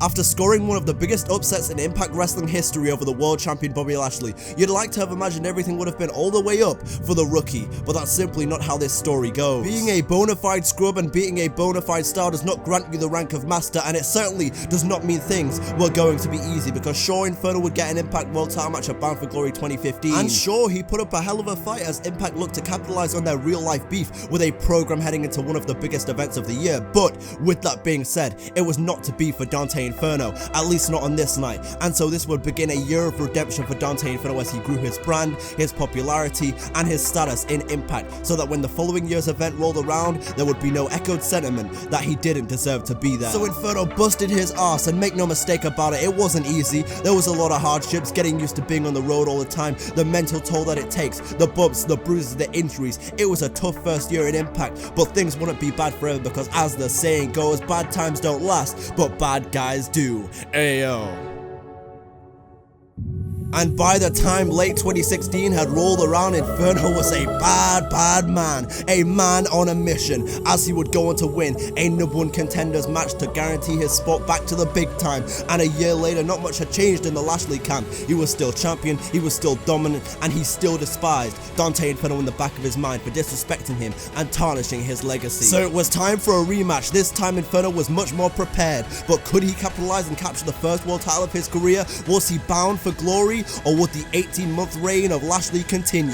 After scoring one of the biggest upsets in Impact Wrestling history over the world champion Bobby Lashley, you'd like to have imagined everything would have been all the way up for the rookie, but that's simply not how this story goes. Being a bona fide scrub and beating a bona fide star does not grant you the rank of master, and it certainly does not mean things were going to be easy, because sure, Inferno would get an Impact World title match at Bound for Glory 2015, and sure, he put up a hell of a fight as Impact looked to capitalize on their real life beef with a program heading into one of the biggest events of the year. But with that being said, it was not to be for Dante Inferno, at least not on this night, and so this would begin a year of redemption for Dante Inferno as he grew his brand, his popularity, and his status in Impact, so that when the following year's event rolled around, there would be no echoed sentiment that he didn't deserve to be there. So Inferno busted his ass, and make no mistake about it, it wasn't easy. There was a lot of hardships, getting used to being on the road all the time, the mental toll that it takes, the bumps, the bruises, the injuries. It was a tough first year in Impact, but things wouldn't be bad forever, because as the saying goes, bad times don't last, but bad guys do. Ayo. And by the time late 2016 had rolled around, Inferno was a bad man, a man on a mission, as he would go on to win a #1 contenders match to guarantee his spot back to the big time. And a year later, not much had changed in the Lashley camp. He was still champion, he was still dominant, and he still despised Dante Inferno in the back of his mind for disrespecting him and tarnishing his legacy. So it was time for a rematch. This time Inferno was much more prepared, but could he capitalize and capture the first world title of his career? Was he bound for glory? Or would the 18-month reign of Lashley continue?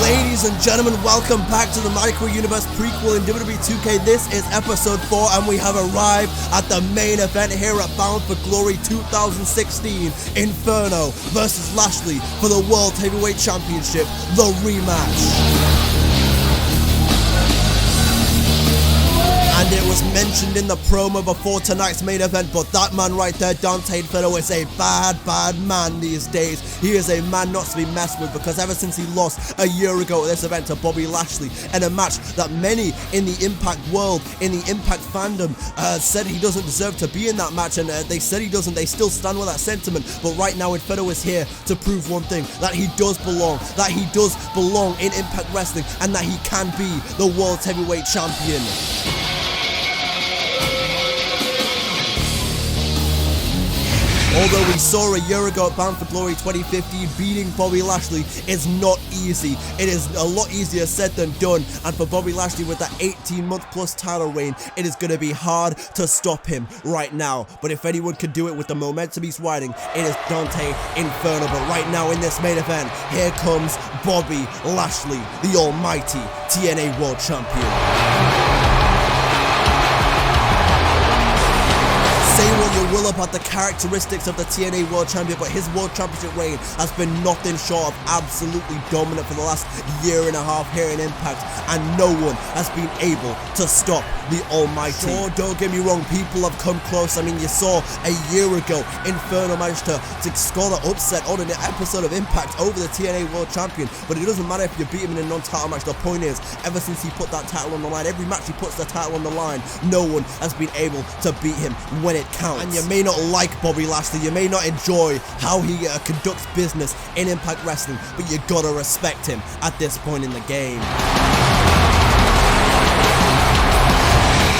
Ladies and gentlemen, welcome back to the MyCAREER Universe prequel in WWE 2K. This is episode 4, and we have arrived at the main event here at Bound for Glory 2016. Inferno versus Lashley for the World Heavyweight Championship, the rematch. And it was mentioned in the promo before tonight's main event, but that man right there, Dante Fenro, is a bad man these days. He is a man not to be messed with, because ever since he lost a year ago at this event to Bobby Lashley, in a match that many in the Impact world, in the Impact fandom, said he doesn't deserve to be in that match, and they said he doesn't. They still stand with that sentiment, but right now Inferno is here to prove one thing, that he does belong, in Impact Wrestling, and that he can be the World Heavyweight Champion. Although we saw a year ago at Bound for Glory 2015, beating Bobby Lashley is not easy. It is a lot easier said than done, and for Bobby Lashley with that 18-month plus title reign, it is going to be hard to stop him right now. But if anyone can do it with the momentum he's riding, it is Dante Inferno. But right now in this main event, here comes Bobby Lashley, the almighty TNA World Champion. Say what you will about the characteristics of the TNA World Champion, but his World Championship reign has been nothing short of absolutely dominant for the last year and a half here in Impact, and no one has been able to stop the Almighty. Sure, don't get me wrong, people have come close. I mean, you saw a year ago, Inferno managed to score the upset on an episode of Impact over the TNA World Champion, but it doesn't matter if you beat him in a non-title match. The point is, ever since he put that title on the line, every match he puts the title on the line, no one has been able to beat him when it counts. And you may not like Bobby Lashley, you may not enjoy how he conducts business in Impact Wrestling, but you gotta respect him at this point in the game.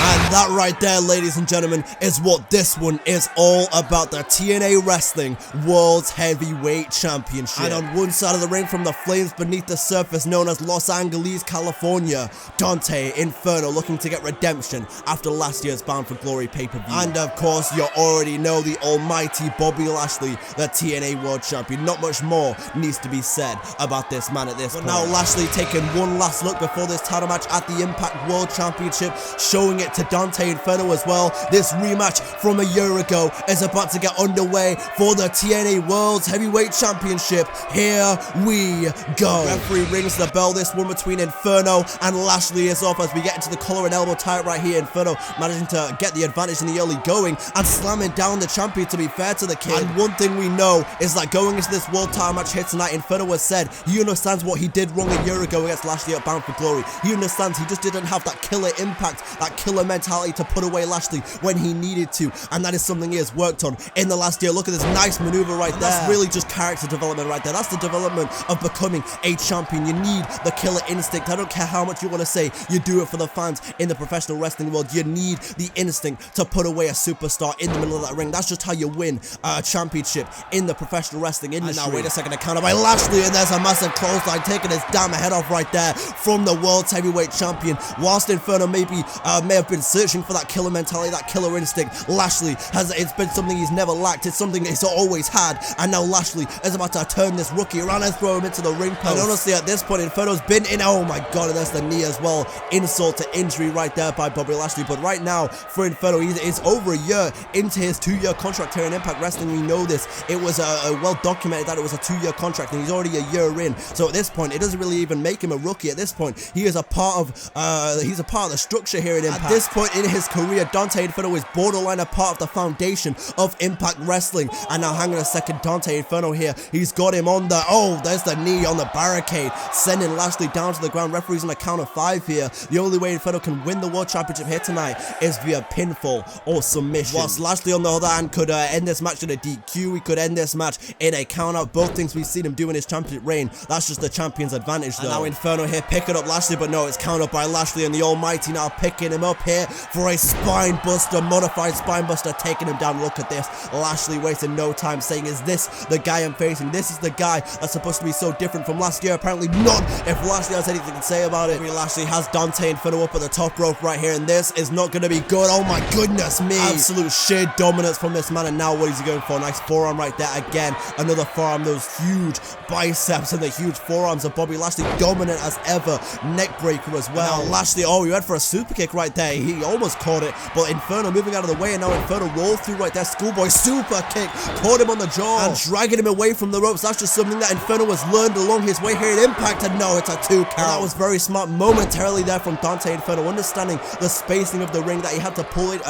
And that right there, ladies and gentlemen, is what this one is all about. The TNA Wrestling World Heavyweight Championship. And on one side of the ring, from the flames beneath the surface known as Los Angeles, California, Dante Inferno looking to get redemption after last year's Bound for Glory pay-per-view. And of course, you already know the almighty Bobby Lashley, the TNA World Champion. Not much more needs to be said about this man at this point. But now Lashley taking one last look before this title match at the Impact World Championship, showing it to Dante Dante Inferno as well. This rematch from a year ago is about to get underway for the TNA World Heavyweight Championship. Here we go. Referee rings the bell. This one between Inferno and Lashley is off as we get into the collar and elbow tie right here. Inferno managing to get the advantage in the early going and slamming down the champion, to be fair to the kid. And one thing we know is that going into this world title match here tonight, Inferno has said he understands what he did wrong a year ago against Lashley at Bound for Glory. He understands he just didn't have that killer impact, that killer mentality to put away Lashley when he needed to, and that is something he has worked on in the last year. Look at this nice maneuver right there. That's really just character development right there. That's the development of becoming a champion. You need the killer instinct. I don't care how much you want to say you do it for the fans in the professional wrestling world. You need the instinct to put away a superstar in the middle of that ring. That's just how you win a championship in the professional wrestling industry. And now wait a second, a counter by Lashley, and there's a massive clothesline taking his damn head off right there from the world's heavyweight champion. Whilst Inferno may have been searching for that killer mentality, that killer instinct, Lashley it's been something he's never lacked. It's something he's always had, and now Lashley is about to turn this rookie around and throw him into the ring post. And honestly, at this point, Inferno's been in. Oh my god, and that's the knee as well. Insult to injury right there by Bobby Lashley. But right now, for Inferno, it's over a year into his 2-year contract here in Impact Wrestling. We know this. It was well documented that it was a 2-year contract, and he's already a year in. So at this point, it doesn't really even make him a rookie. At this point, he is a part of the structure here in Impact. At this point in his career, Dante Inferno is borderline a part of the foundation of Impact Wrestling. And now, hang on a second, Dante Inferno here. He's got him on the, oh, there's the knee on the barricade, sending Lashley down to the ground. Referee's on a count of 5 here. The only way Inferno can win the World Championship here tonight is via pinfall or submission. Whilst Lashley, on the other hand, could end this match in a DQ. He could end this match in a count out. Both things we've seen him do in his championship reign. That's just the champion's advantage, though. And now Inferno here picking up Lashley, but no, it's countered by Lashley, and the Almighty now picking him up here for a spine buster, modified spine buster, taking him down. Look at this. Lashley wasting no time saying, is this the guy I'm facing? This is the guy that's supposed to be so different from last year. Apparently not, if Lashley has anything to say about it. Lashley has Dante Inferno up at the top rope right here, and this is not going to be good. Oh my goodness me. Absolute sheer dominance from this man, and now what is he going for? Nice forearm right there again. Another forearm, those huge biceps and the huge forearms of Bobby Lashley, dominant as ever. Neck breaker as well. Now Lashley, oh, he went for a super kick right there. He almost caught it, but Inferno moving out of the way, and now Inferno rolled through right there. Schoolboy super kick, caught him on the jaw and dragging him away from the ropes. That's just something that Inferno has learned along his way here at Impact, and no, it's a 2 count. That was very smart momentarily there from Dante Inferno, understanding the spacing of the ring, that he had to pull it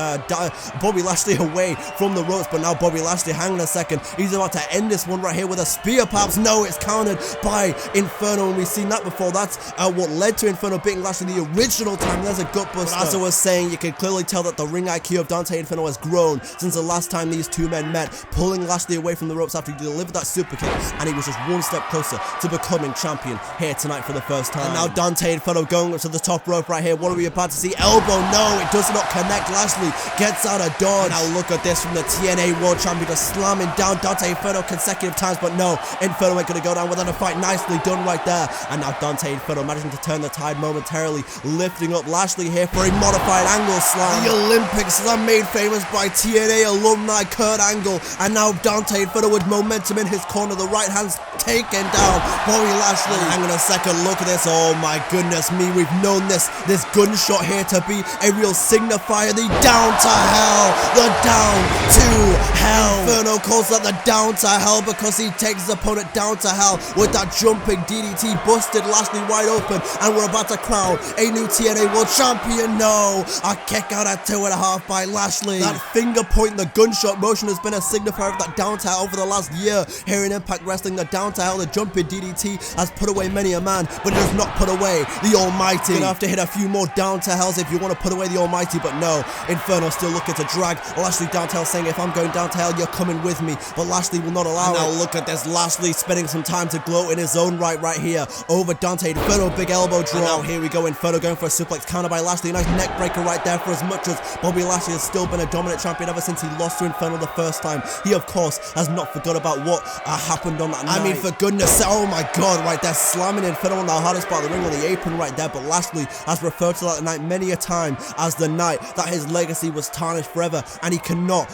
Bobby Lashley away from the ropes. But now Bobby Lashley, hang on a second, he's about to end this one right here with a spear, perhaps. No, it's countered by Inferno, and we've seen that before. That's what led to Inferno beating Lashley the original time. There's a gut buster. But as I was saying, you can clearly tell that the ring IQ of Dante Inferno has grown since the last time these two men met, pulling Lashley away from the ropes after he delivered that super kick, and he was just one step closer to becoming champion here tonight for the first time. And now Dante Inferno going up to the top rope right here. What are we about to see? Elbow, no, it does not connect. Lashley gets out of dodge. Now look at this from the TNA World Champion, just slamming down Dante Inferno consecutive times, but no, Inferno ain't gonna go down without a fight. Nicely done right there. And now Dante Inferno managing to turn the tide momentarily, lifting up Lashley here for a modified angle slam. The Olympic slam made famous by TNA alumni Kurt Angle. And now Dante Inferno with momentum in his corner, the right hand's taken down Bobby Lashley. Hang on a second, look at this. Oh my goodness me, we've known this gunshot here to be a real signifier. The down to hell, the down to hell. Inferno calls that the down to hell because he takes his opponent down to hell with that jumping DDT, busted Lashley wide open, and we're about to crown a new TNA World Champion. No, a kick out at 2.5 by Lashley. That finger point, the gunshot motion has been a signifier of that down to hell over the last year here in Impact Wrestling. The down to hell, the jumping DDT has put away many a man, but it does not put away the Almighty. You're gonna have to hit a few more down to hells if you want to put away the Almighty, but no, Inferno still looking to drag Lashley down to hell, saying, if I'm going down to hell, you're coming with me, but Lashley will not allow it. Now look at this, Lashley spending some time to gloat in his own right here over Dante Inferno, big elbow draw. And now here we go, Inferno going for a suplex, counter by Lashley, nice neck breaker right there. For as much as Bobby Lashley has still been a dominant champion ever since he lost to Inferno the first time, he of course has not forgot about what happened on that night. I mean, for goodness sake. Oh my god, right there, slamming Inferno on the hardest part of the ring on the apron right there. But Lashley has referred to that night many a time as the night that his legacy was tarnished forever, and he cannot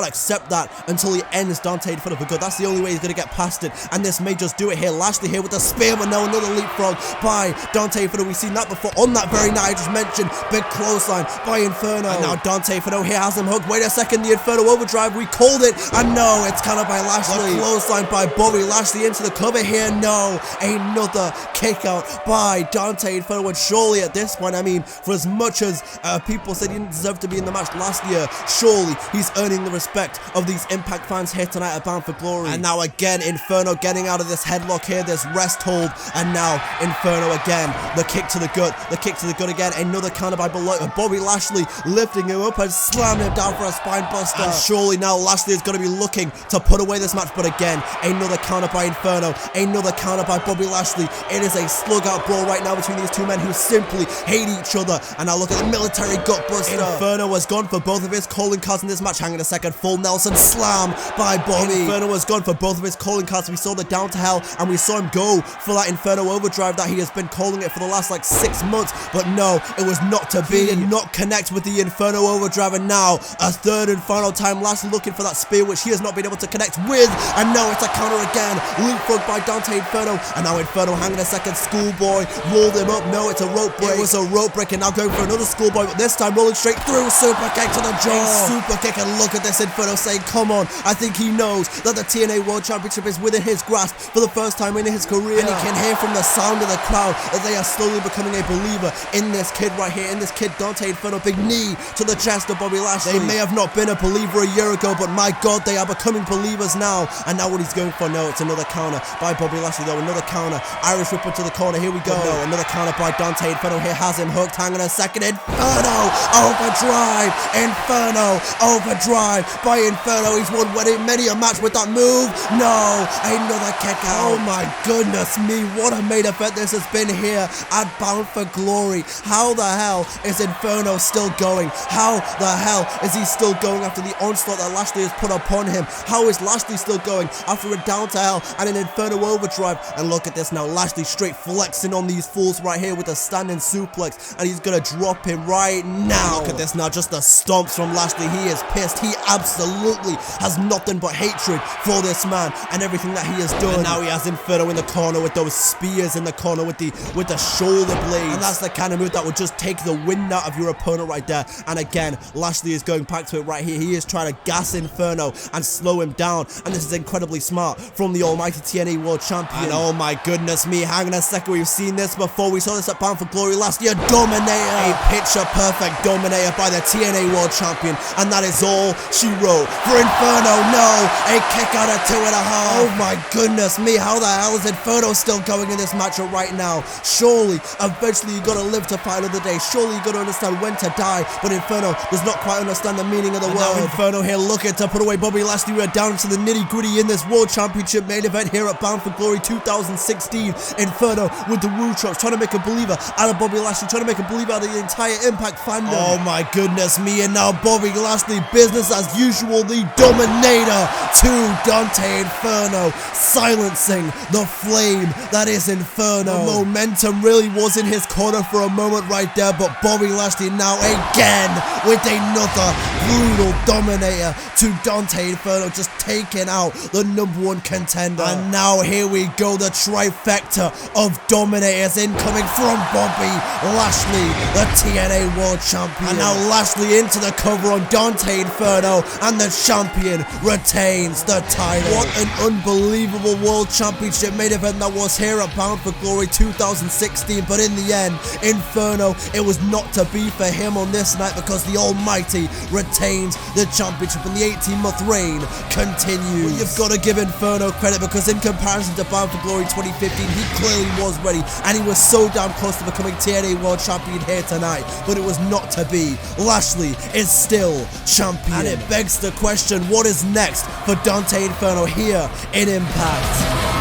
accept that until he ends Dante Inferno for good. That's the only way he's going to get past it, and this may just do it here. Lashley here with the spear, but no, another leapfrog by Dante Inferno. We've seen that before on that very night I just mentioned. Big clothesline by Inferno, and now Dante Inferno here has him hooked. Wait a second, the Inferno overdrive, we called it, and no, it's countered by Lashley. The clothesline by Bobby Lashley into the cover here. No, another kick out by Dante Inferno, and surely at this point, I mean, for as much as people said he didn't deserve to be in the match last year, surely he's earning the respect of these Impact fans here tonight at Bound for Glory. And now again, Inferno getting out of this headlock here, this rest hold, and now Inferno again, the kick to the gut again, another counter by Bobby Lashley, lifting him up and slamming him down for a spine buster. And surely now Lashley is going to be looking to put away this match, but again, another counter by Inferno, another counter by Bobby Lashley. It is a slug out brawl right now between these two men who simply hate each other. And now look at the military gut buster. Inferno has gone for both of his calling cards in this match. Hang on a second, full Nelson slam by Bobby. Inferno has gone for both of his calling cards. We saw the down to hell, and we saw him go for that Inferno overdrive that he has been calling it for the last like 6 months, but no, it was not to be. He did not connect with the Inferno overdrive, and now a third and final time Lashley looking for that spear, which he has not been able to connect with, and no, it's a counter again, leapfrog by Dante Inferno, and now Inferno, hang on a second, schoolboy, rolled him up. No, it's a rope break. It was a rope break, and now going for another schoolboy, but this time rolling straight through, super kick to the jaw. Super kick, and look at this Inferno saying, come on. I think he knows that the TNA World Championship is within his grasp for the first time in his career, and he can hear from the sound of the crowd that they are slowly becoming a believer in this kid right here, in this kid Dante Inferno. Big knee to the chest of Bobby Lashley. They may have not been a believer a year ago, but my god, they are becoming believers now. And now what he's going for, no, it's another counter by Bobby Lashley though, another counter, Irish Whip to the corner, here we go. No, another counter by Dante Inferno here, has him hooked, hang on a second, Inferno, overdrive, Inferno, overdrive by Inferno. He's won many a match with that move. No, another kick out. Oh my goodness me, what a main event this has been here at Bound for Glory. How the hell is Inferno still going? How the hell is he still going after the onslaught that Lashley has put upon him? How is Lashley still going after a down to hell and an Inferno overdrive? And look at this now, Lashley straight flexing on these fools right here with a standing suplex, and he's gonna drop him right now. Look at this now, just the stomps from Lashley. He is pissed. He absolutely has nothing but hatred for this man and everything that he has done. And now he has Inferno in the corner with those spears in the corner with the shoulder blades, and that's the kind of move that would just take the wind out of your opponent right there. And again, Lashley is going back to it right here. He is trying to gas Inferno and slow him down, and this is incredibly smart from the almighty TNA World Champion. And oh my goodness me, hang on a second, we've seen this before. We saw this at Bound for Glory last year. Dominator, a picture perfect Dominator by the TNA World Champion, and that is all she wrote for Inferno. No, a kick out of 2.5. Oh my goodness me, how the hell is Inferno still going in this matchup right now? Surely, eventually you gotta live to fight another day. Surely you gotta understand when to die, but Inferno does not quite understand the meaning of the word. Inferno here looking to put away Bobby Lashley. We are down to the nitty gritty in this World Championship main event here at Bound for Glory 2016. Inferno with the Woo Chops, trying to make a believer out of Bobby Lashley, trying to make a believer out of the entire Impact fandom. Oh my goodness me, and now Bobby Lashley, business as usual, the Dominator to Dante Inferno, silencing the flame that is Inferno. The momentum really was in his corner for a moment right there, but Bobby Lashley now again with another brutal Dominator to Dante Inferno, just taking out the #1 contender. And now here we go, the trifecta of Dominators incoming from Bobby Lashley, the TNA World Champion. And now Lashley into the cover on Dante Inferno, and the champion retains the title. What an unbelievable World Championship main event that was here at Bound for Glory 2016, but in the end, Inferno, it was not to be for him on this night, because the Almighty retains the championship and the 18-month reign continues. Well, you've got to give Inferno credit, because in comparison to Bound for Glory 2015, he clearly was ready, and he was so damn close to becoming TNA World Champion here tonight, but it was not to be. Lashley is still champion, and it begs the question, what is next for Dante Inferno here in Impact?